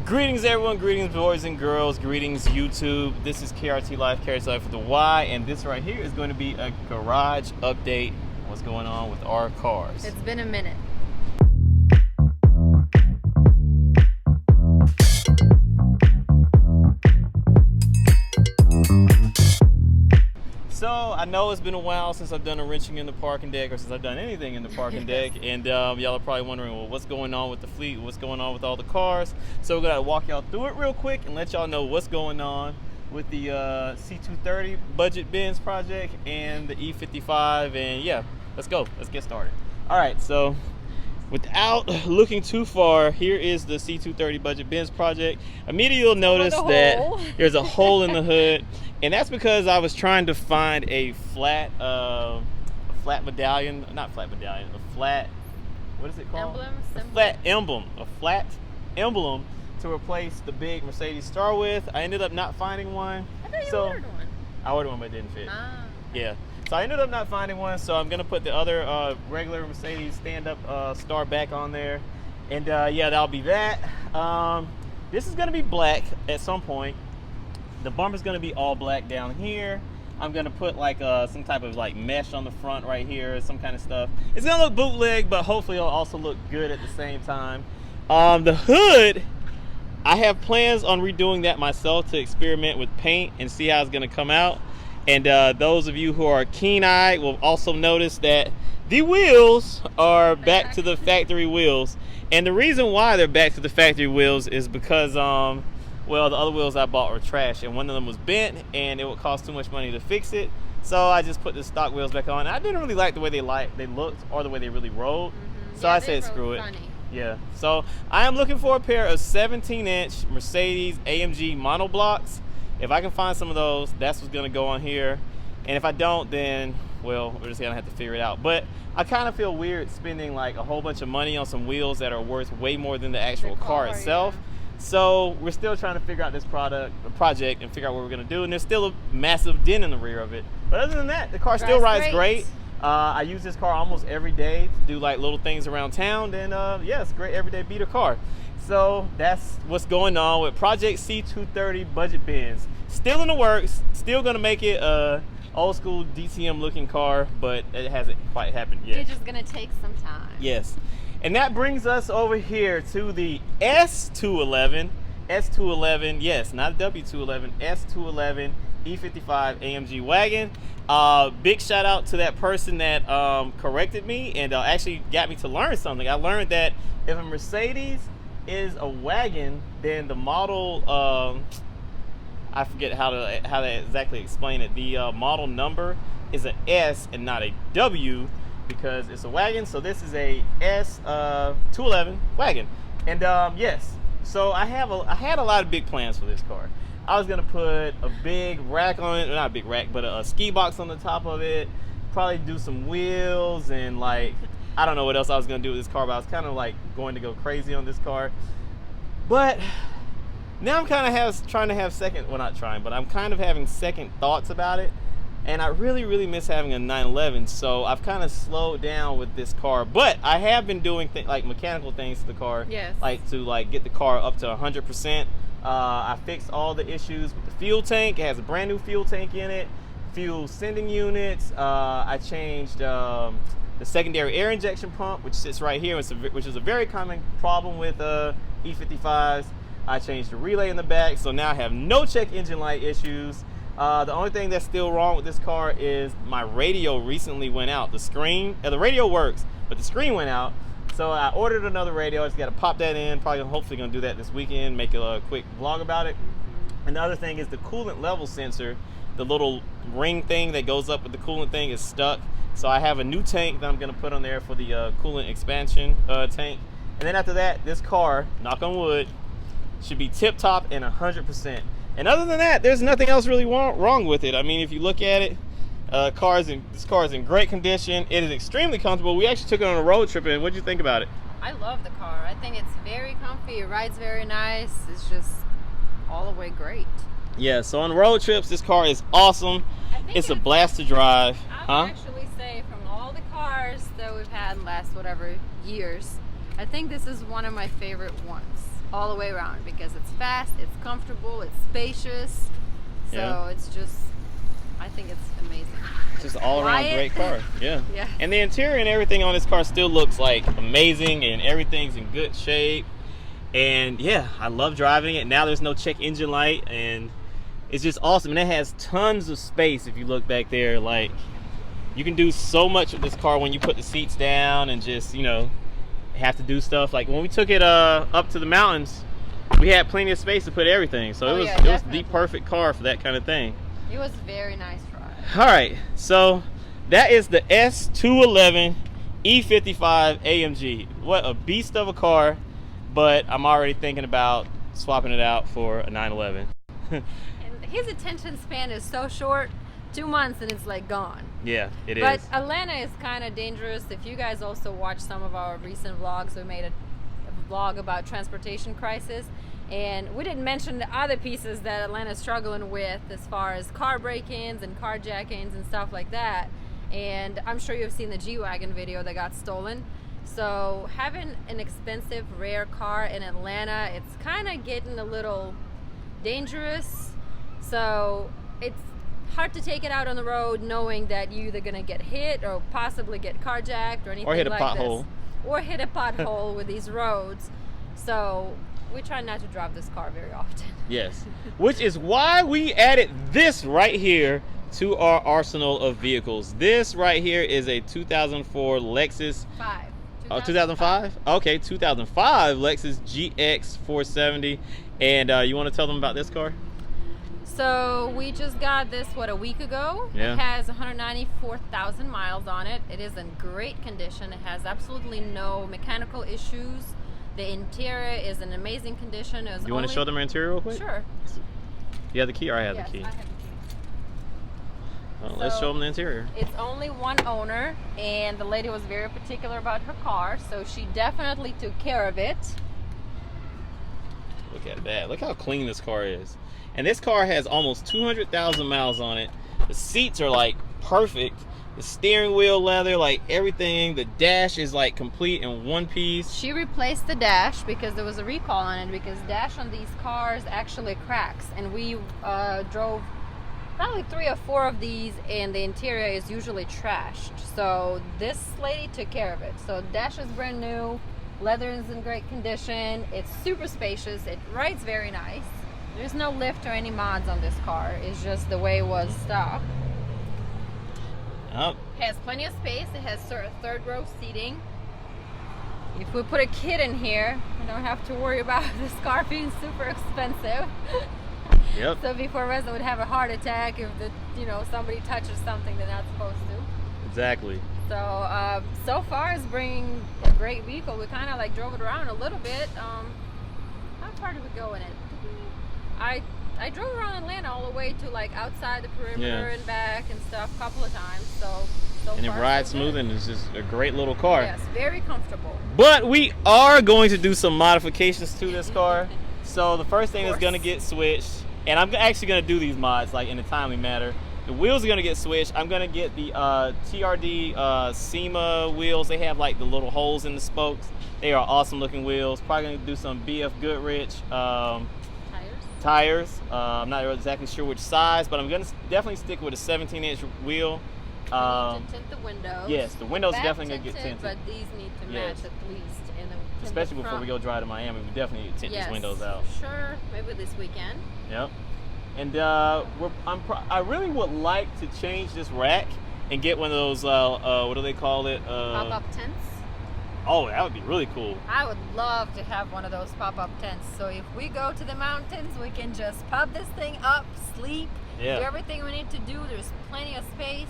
Greetings everyone, greetings boys and girls, greetings YouTube. This is Krt Lyfe, Krt Lyfe with the Y, and this right here is going to be a garage update on what's going on with our cars. It's been a minute. So I know it's been a while since I've done a wrenching in the parking deck, or since I've done anything in the parking deck, and y'all are probably wondering, well, what's going on with the fleet, what's going on with all the cars. So we're gonna walk y'all through it real quick and let y'all know what's going on with the C230 budget Benz project and the E55, and yeah, let's go, let's get started. All right, so without looking too far, here is the C230 budget Benz project. Immediately you'll notice that there's a hole in the hood, and that's because I was trying to find a flat medallion, not flat medallion, a flat, what is it called? A flat emblem to replace the big Mercedes star with. I ended up not finding one. I thought you ordered one. I ordered one, but it didn't fit. Ah. Yeah. So I ended up not finding one, so I'm gonna put the other regular Mercedes stand-up star back on there, and yeah, that'll be that. This is gonna be black at some point. The bumper's gonna be all black down here. I'm gonna put like some type of like mesh on the front right here, some kind of stuff. It's gonna look bootleg, but hopefully it'll also look good at the same time. The hood, I have plans on redoing that myself to experiment with paint and see how it's gonna come out. And those of you who are keen-eyed will also notice that the wheels are back to the factory wheels. And the reason why they're back to the factory wheels is because, well, the other wheels I bought were trash, and one of them was bent, and it would cost too much money to fix it. So I just put the stock wheels back on. I didn't really like the way they looked or the way they really rolled. So yeah, I said screw it. Funny. Yeah. So I am looking for a pair of 17-inch Mercedes AMG monoblocks. If I can find some of those, that's what's gonna go on here. And if I don't, then, well, we're just gonna have to figure it out. But I kind of feel weird spending like a whole bunch of money on some wheels that are worth way more than the actual car itself. Yeah. So we're still trying to figure out this project and figure out what we're gonna do. And there's still a massive dent in the rear of it. But other than that, the car still rides great. I use this car almost every day to do like little things around town. And yeah, it's a great everyday beater car. So that's what's going on with Project C230 Budget Benz. Still in the works, still gonna make it a old school DTM looking car, but it hasn't quite happened yet. It's just gonna take some time. Yes. And that brings us over here to the S211, yes, not a W211, S211 E55 AMG wagon. Big shout out to that person that corrected me and actually got me to learn something. I learned that if a Mercedes is a wagon, then the model, I forget how to exactly explain it. The model number is an S and not a W because it's a wagon. So this is a S211 wagon, and yes. So I had a lot of big plans for this car. I was gonna put a big rack on it, not a big rack, but a ski box on the top of it. Probably do some wheels and like, I don't know what else I was gonna do with this car, but I was kind of like going to go crazy on this car. But now I'm kind of I'm kind of having second thoughts about it. And I really miss having a 911, so I've kind of slowed down with this car. But I have been doing like mechanical things to the car, yes, like to like get the car up to 100%. I fixed all the issues with the fuel tank. It has a brand new fuel tank in it, fuel sending units. I changed the secondary air injection pump, which sits right here, which is a very common problem with E55s. I changed the relay in the back, so now I have no check engine light issues. The only thing that's still wrong with this car is my radio recently went out. The radio works, but the screen went out. So I ordered another radio. I just got to pop that in. Hopefully gonna do that this weekend, make a quick vlog about it. And the other thing is the coolant level sensor, the little ring thing that goes up with the coolant thing, is stuck. So I have a new tank that I'm gonna put on there for the coolant expansion tank. And then after that, this car, knock on wood, should be tip top and 100%. And other than that, there's nothing else really wrong with it. I mean, if you look at it, this car is in great condition. It is extremely comfortable. We actually took it on a road trip, and what did you think about it? I love the car. I think it's very comfy. It rides very nice. It's just all the way great. Yeah, so on road trips, this car is awesome. It's a blast to drive. I would actually say from all the cars that we've had in the last whatever years, I think this is one of my favorite ones. all the way around because it's fast, it's comfortable, it's spacious. So Yeah. it's just, I think it's amazing. It's just all around quiet. great car. Yeah. Yeah. And the interior and everything on this car still looks like amazing, and everything's in good shape. And yeah, I love driving it. Now there's no check engine light, and it's just awesome. And it has tons of space. If you look back there, like, you can do so much with this car when you put the seats down and just, you know, have to do stuff. Like when we took it up to the mountains, we had plenty of space to put everything. So it was the perfect car for that kind of thing. It was a very nice ride. All right, so that is the S211 E55 AMG. What a beast of a car, but I'm already thinking about swapping it out for a 911. And his attention span is so short, 2 months and it's like gone. Yeah, it But is. Atlanta is kind of dangerous. If you guys also watch some of our recent vlogs, we made a vlog about transportation crisis, and we didn't mention the other pieces that Atlanta's struggling with as far as car break-ins and carjackings and stuff like that. And I'm sure you've seen the G-Wagon video that got stolen. So having an expensive, rare car in Atlanta, it's kind of getting a little dangerous. So it's hard to take it out on the road knowing that you're either gonna get hit or possibly get carjacked or anything Or hit a like pothole. this. Or hit a pothole with these roads. So we try not to drive this car very often. Yes, which is why we added this right here to our arsenal of vehicles. This right here is a 2004 Lexus. 2005? Okay, 2005 Lexus GX 470. And you want to tell them about this car? So we just got this, a week ago. Yeah. It has 194,000 miles on it. It is in great condition. It has absolutely no mechanical issues. The interior is in amazing condition. You want to show them our interior real quick? Sure. You have the key, or I have Yes, the key? I have the key. Well, let's show them the interior. It's only one owner, and the lady was very particular about her car, so she definitely took care of it. Look at that. Look how clean this car is. And this car has almost 200,000 miles on it. The seats are like perfect. The steering wheel leather, like everything. The dash is like complete in one piece. She replaced the dash because there was a recall on it, because dash on these cars actually cracks, and we drove probably 3 or 4 of these, and the interior is usually trashed. So this lady took care of it. So dash is brand new, leather is in great condition, it's super spacious, it rides very nice. There's no lift or any mods on this car, it's just the way it was stock. Oh, It has plenty of space, it has sort of third row seating. If we put a kid in here, we don't have to worry about this car being super expensive. yep. So before Reza would have a heart attack if somebody touches something they're not supposed to. Exactly. So so far it's bringing a great vehicle. We kind of like drove it around a little bit. How far did we go in it? I drove around Atlanta all the way to like outside the perimeter and back and stuff a couple of times. So And it far, rides so smooth, good. and it's just a great little car. Yes, very comfortable. But we are going to do some modifications to this car. So the first thing is going to get switched, and I'm actually going to do these mods like in a timely manner. The wheels are going to get switched. I'm going to get the TRD SEMA wheels. They have like the little holes in the spokes. They are awesome looking wheels. Probably going to do some BF Goodrich tires. I'm not exactly sure which size, but I'm going to definitely stick with a 17-inch wheel. We need to tint the windows. Yes, the windows Back definitely going to get tinted. but these need to match Yes. at least. And then tint Especially the before we front. go drive to Miami, we definitely need to tint these windows out. Sure, maybe this weekend. Yep. And I really would like to change this rack and get one of those, what do they call it? Pop-up tents. Oh, that would be really cool. I would love to have one of those pop-up tents. So if we go to the mountains, we can just pop this thing up, sleep, do everything we need to do. There's plenty of space.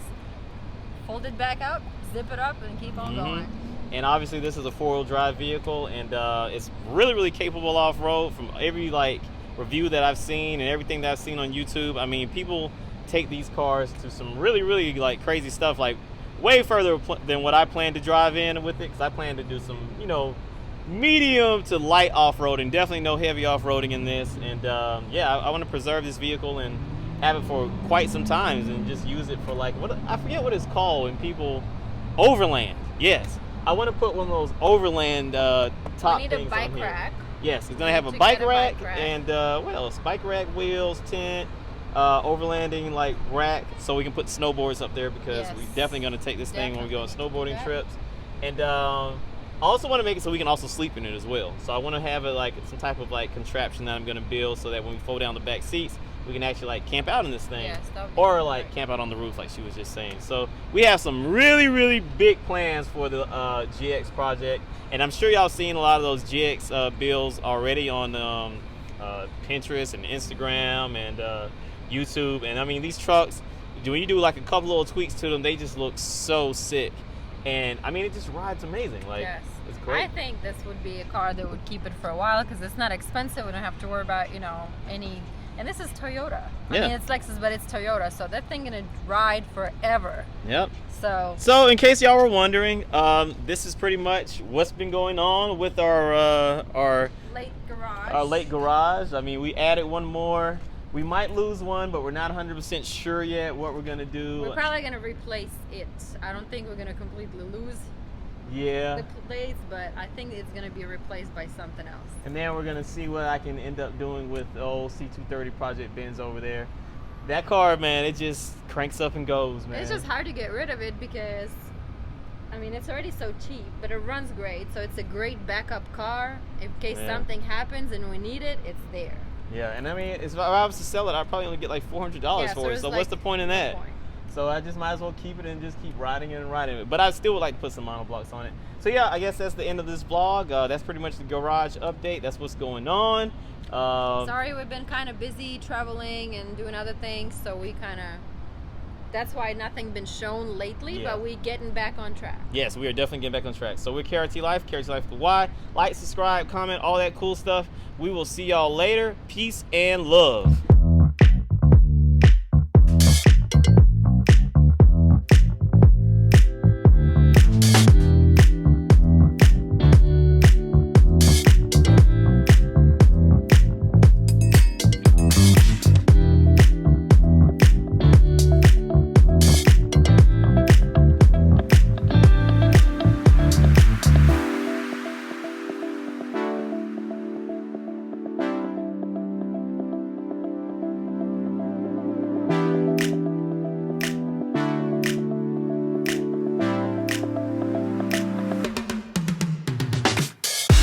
Fold it back out, zip it up, and keep on going. And obviously this is a 4-wheel drive vehicle, and it's really, really capable off-road. From every review that I've seen and everything that I've seen on YouTube, I mean, people take these cars to some really, really crazy stuff, like way further than what I plan to drive in with it, because I plan to do some, medium to light off-roading, definitely no heavy off-roading in this. And yeah, I want to preserve this vehicle and have it for quite some time, and just use it for I forget what it's called when people overland. Yes, I want to put one of those overland top We need things a bike on here. rack. Yes, it's gonna have a To bike get a rack, bike rack. and what else? Bike rack, wheels, tent, overlanding like rack, so we can put snowboards up there because Yes. we're definitely gonna take this thing when we go on Definitely. snowboarding Yep. trips. And I also want to make it so we can also sleep in it as well. So I want to have it like some type of like contraption that I'm gonna build so that when we fold down the back seats, we can actually like camp out in this thing, Yes, that would be or great. like camp out on the roof like she was just saying. So we have some really, really big plans for the GX project, and I'm sure y'all seen a lot of those GX builds already on Pinterest and Instagram and YouTube. And I mean, these trucks, when you do like a couple little tweaks to them, they just look so sick. And I mean, it just rides amazing. Like, Yes. it's great. I think this would be a car that would keep it for a while because it's not expensive. We don't have to worry about, any. And this is Toyota. I Yeah. mean, it's Lexus, but it's Toyota. So that thing gonna ride forever. Yep. So In case y'all were wondering, this is pretty much what's been going on with our late garage. late garage. I mean, we added one more. We might lose one, but we're not 100% sure yet what we're gonna do. We're probably gonna replace it. I don't think we're gonna completely lose Yeah. the plates, but I think it's gonna be replaced by something else. And then we're gonna see what I can end up doing with the old C230 Project Benz over there. That car, man, it just cranks up and goes, man. It's just hard to get rid of it because, I mean, it's already so cheap, but it runs great. So it's a great backup car. In case Yeah. something happens and we need it, it's there. Yeah, and I mean, if I was to sell it, I'd probably only get like $400 for it. it's So like what's the point in no that? point. So I just might as well keep it and just keep riding it and riding it. But I still would like to put some monoblocks on it. So yeah, I guess that's the end of this vlog. That's pretty much the garage update. That's what's going on. Sorry, we've been kind of busy traveling and doing other things, so we kind of. That's why nothing been shown lately, Yeah. but we getting back on track. Yes, we are definitely getting back on track. So we're Krt Lyfe, Krt Lyfe with the Y. Like, subscribe, comment, all that cool stuff. We will see y'all later. Peace and love.